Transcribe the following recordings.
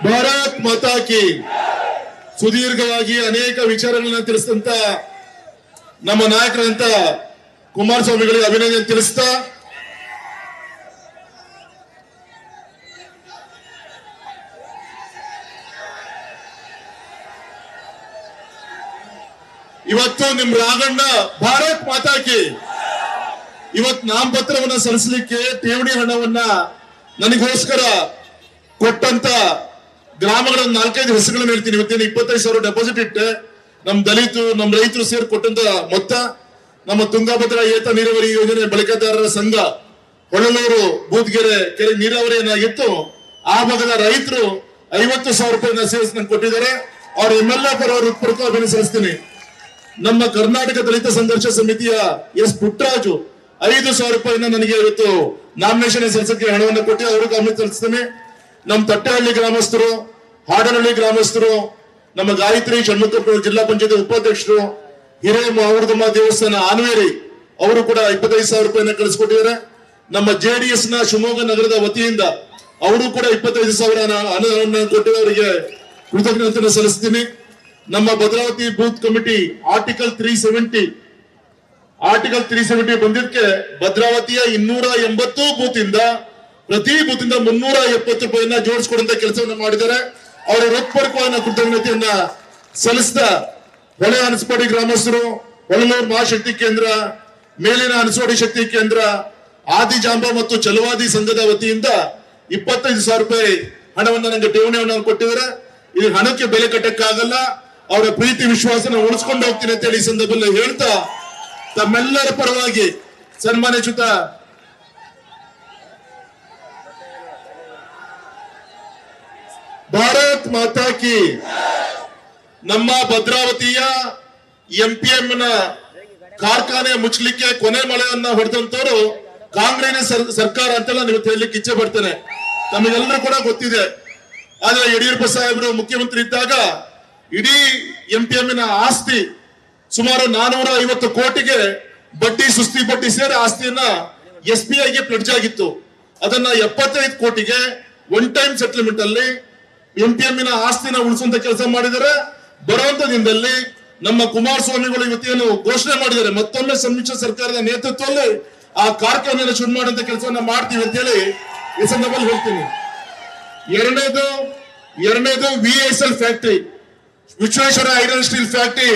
ಭಾರತ್ ಮಾತಾ ಕಿ. ಸುದೀರ್ಘವಾಗಿ ಅನೇಕ ವಿಚಾರಗಳನ್ನ ತಿಳಿಸಿದಂತ ನಮ್ಮ ನಾಯಕರಂತ ಕುಮಾರಸ್ವಾಮಿಗಳಿಗೆ ಅಭಿನಂದನೆ ತಿಳಿಸ್ತಾ ಇವತ್ತು ನಿಮ್ ರಾಘಣ್ಣ ಭಾರತ್ ಮಾತಾ ಕಿ ಇವತ್ತು ನಾಮಪತ್ರವನ್ನ ಸಲ್ಲಿಸಲಿಕ್ಕೆ ಠೇವಣಿ ಹಣವನ್ನ ನನಗೋಸ್ಕರ ಕೊಟ್ಟಂತ ಗ್ರಾಮಗಳ 4-5 ಹೆಸರುಗಳನ್ನ ಹೇಳ್ತೀನಿ. ಇವತ್ತೇನು 25,000 ಡೆಪಾಸಿಟ್ ಇಟ್ಟೆ. ನಮ್ ದಲಿತು ನಮ್ ರೈತರು ಸೇರಿ ಕೊಟ್ಟಂತ ಮೊತ್ತ, ನಮ್ಮ ತುಂಗಭದ್ರಾ ಏತ ನೀರಾವರಿ ಯೋಜನೆ ಬಳಕೆದಾರರ ಸಂಘ ಹೊಳಲೂರು ಬೂದ್ಗೆರೆ ಕೆರೆ ನೀರಾವರಿ ಏನಾಗಿತ್ತು ಆ ಭಾಗದ ರೈತರು 50,000 ರೂಪಾಯಿನ ಸೇರಿಸಿ ನಂಗೆ ಕೊಟ್ಟಿದ್ದಾರೆ. ಅವ್ರ MLA ಪರವರು ಉತ್ಪೂರ್ವಕ ಅಭಿನಂದನೆ ಸಲ್ಲಿಸ್ತೀನಿ. ನಮ್ಮ ಕರ್ನಾಟಕ ದಲಿತ ಸಂಘರ್ಷ ಸಮಿತಿಯ ಎಸ್ ಪುಟ್ಟರಾಜು 5,000 ರೂಪಾಯಿನ ನನಗೆ ಇವತ್ತು ನಾಮಿನೇಷನ್ ಸಲ್ಲಿಸಕ್ಕೆ ಹಣವನ್ನು ಕೊಟ್ಟು ಅವ್ರಿಗೆ ಅಭಿನಂದನೆ ಸಲ್ಲಿಸ್ತೇನೆ. ನಮ್ಮ ತಟ್ಟೆಹಳ್ಳಿ ಗ್ರಾಮಸ್ಥರು, ಹಾಡನಹಳ್ಳಿ ಗ್ರಾಮಸ್ಥರು, ನಮ್ಮ ಗಾಯತ್ರಿ ಷಣ್ಮುಖಪುರ ಜಿಲ್ಲಾ ಪಂಚಾಯತ್ ಉಪಾಧ್ಯಕ್ಷರು, ಹಿರೇಮಹೂರ್ದಮ್ಮ ದೇವಸ್ಥಾನ ಆನ್ವೇರಿ ಅವರು ಕೂಡ 25,000 ರೂಪಾಯಿನ ಕಳಿಸ್ಕೊಟ್ಟಿದ್ದಾರೆ. ನಮ್ಮ JDS ನ ಶಿವಮೊಗ್ಗ ನಗರದ ವತಿಯಿಂದ ಅವರು ಕೂಡ 25,000 ಹಣವನ್ನು ಕೊಟ್ಟು ಅವರಿಗೆ ಕೃತಜ್ಞತೆ ಸಲ್ಲಿಸ್ತೀನಿ. ನಮ್ಮ ಭದ್ರಾವತಿ ಬೂತ್ ಕಮಿಟಿ ಆರ್ಟಿಕಲ್ 370 ಬಂದಿದ್ದಕ್ಕೆ ಭದ್ರಾವತಿಯ 280 ಬೂತ್ ಇಂದ ಪ್ರತಿ ಬೂತ್ ಇಂದ 370 ರೂಪಾಯಿನ ಜೋಡಿಸ್ಕೊಡುವಂತ ಕೆಲಸವನ್ನು ಮಾಡಿದ್ದಾರೆ. ಅವರ ಹೃತ್ಪೂರ್ವಕವಾದ ಕೃತಜ್ಞತೆಯನ್ನ ಸಲ್ಲಿಸಿದ ಹೊಳೆ ಅನಸವಾಡಿ ಗ್ರಾಮಸ್ಥರು, ಹೊಳಲೂರು ಮಹಾಶಕ್ತಿ ಕೇಂದ್ರ, ಮೇಲಿನ ಅನಸವಾಡಿ ಶಕ್ತಿ ಕೇಂದ್ರ, ಆದಿಜಾಂಬ ಮತ್ತು ಚಲವಾದಿ ಸಂಘದ ವತಿಯಿಂದ 25,000 ರೂಪಾಯಿ ಹಣವನ್ನು ನನಗೆ ಠೇವಣಿ ಹಣವನ್ನು ಕೊಟ್ಟಿದ್ದಾರೆ. ಈ ಹಣಕ್ಕೆ ಬೆಲೆ ಕಟ್ಟಕ್ಕಾಗಲ್ಲ, ಅವರ ಪ್ರೀತಿ ವಿಶ್ವಾಸನ ಉಳಿಸ್ಕೊಂಡು ಹೋಗ್ತೀನಿ ಅಂತ ಹೇಳಿ ಈ ಸಂದರ್ಭದಲ್ಲಿ ಹೇಳ್ತಾ ತಮ್ಮೆಲ್ಲರ ಪರವಾಗಿ ಸನ್ಮಾನ್ಯಚ್ಯುತ ಭಾರತ್ ಮಾತಾ ಕಿ. ನಮ್ಮ ಭದ್ರಾವತಿಯ MPM ನ ಕಾರ್ಖಾನೆ ಮುಚ್ಚಲಿಕ್ಕೆ ಕೊನೆ ಮಳೆಯನ್ನ ಹೊಡೆದಂತವರು ಕಾಂಗ್ರೆಸ್ ಸರ್ಕಾರ ಅಂತೆಲ್ಲ ನೀವು ಹೇಳಲಿಕ್ಕೆ ಇಚ್ಛೆ ಪಡ್ತೇನೆ. ತಮಗೆಲ್ಲರೂ ಕೂಡ ಗೊತ್ತಿದೆ. ಆದ್ರೆ ಯಡಿಯೂರಪ್ಪ ಸಾಹೇಬರು ಮುಖ್ಯಮಂತ್ರಿ ಇದ್ದಾಗ ಇಡೀ MPM ನ ಆಸ್ತಿ ಸುಮಾರು 450 ಕೋಟಿಗೆ ಬಡ್ಡಿ ಸುಸ್ತಿ ಬಡ್ಡಿ ಸೇರಿ ಆಸ್ತಿಯನ್ನ SBI ಗೆ ಪ್ಲೆಡ್ಜ್ ಆಗಿತ್ತು. ಅದನ್ನ 75 ಕೋಟಿಗೆ ಒನ್ ಟೈಮ್ ಸೆಟಲ್ಮೆಂಟ್ ಅಲ್ಲಿ MPM ನ ಆಸ್ತಿನ ಉಳಿಸುವಂತ ಕೆಲಸ ಮಾಡಿದರೆ. ಬರುವಂತ ದಿನದಲ್ಲಿ ನಮ್ಮ ಕುಮಾರಸ್ವಾಮಿಗಳು ಇವತ್ತೇನು ಘೋಷಣೆ ಮಾಡಿದ್ದಾರೆ, ಮತ್ತೊಮ್ಮೆ ಸಮ್ಮಿಶ್ರ ಸರ್ಕಾರದ ನೇತೃತ್ವದಲ್ಲಿ ಆ ಕಾರ್ಖಾನೆಯನ್ನು ಶುರು ಮಾಡುವಂತ ಕೆಲಸವನ್ನ ಮಾಡ್ತೀವಿ ಅಂತ ಹೇಳಿ ಈ ಸಂದರ್ಭದಲ್ಲಿ ಹೇಳ್ತೀನಿ. ಎರಡನೇದು VSL factory, Vishweshwara iron steel factory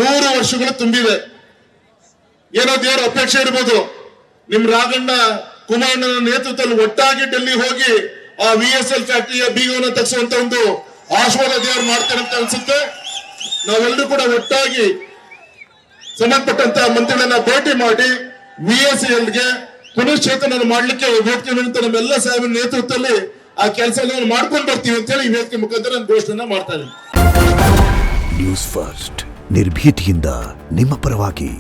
100 ವರ್ಷಗಳು ತುಂಬಿದೆ. ಏನೋ ದೇವರ ಅಪೇಕ್ಷೆ ಇರ್ಬೋದು, ನಿಮ್ ರಾಘಣ್ಣ ಕುಮಾರಣ್ಣನ ನೇತೃತ್ವದಲ್ಲಿ ಒಟ್ಟಾಗಿ ಡೆಲ್ಲಿ ಹೋಗಿ ಆ VSL ಫ್ಯಾಕ್ಟರಿಯ ಬೀಗವನ್ನು ತಗ್ಸುವಂತ ಒಂದು ಆಶೀರ್ವಾದ ದೇವರು ಮಾಡ್ತಾರೆ ಅಂತ ಅನ್ಸುತ್ತೆ. ನಾವೆಲ್ಲರೂ ಕೂಡ ಒಟ್ಟಾಗಿ ಸಂಬಂಧಪಟ್ಟಂತ ಮಂತ್ರಿಗಳನ್ನ ಭೇಟಿ ಮಾಡಿ VSL ಗೆ ಪುನಶ್ಚೇತನ ಮಾಡ್ಲಿಕ್ಕೆ ವೇದಿಕೆ ನಮ್ಮೆಲ್ಲ ಸಾಹೇಬರ ನೇತೃತ್ವದಲ್ಲಿ ಆ ಕೆಲಸ ಮಾಡ್ಕೊಂಡು ಬರ್ತೀವಿ ಅಂತ ಹೇಳಿ ಈ ವೇದಿಕೆ ಮುಖಾಂತರ ನಾನು ಘೋಷಣೆ ಮಾಡ್ತಾ ಇದ್ದೀನಿ. ನ್ಯೂಸ್ ಫಸ್ಟ್ ನಿರ್ಭೀತಿಯಿಂದ ನಿಮ್ಮ ಪರವಾಗಿ.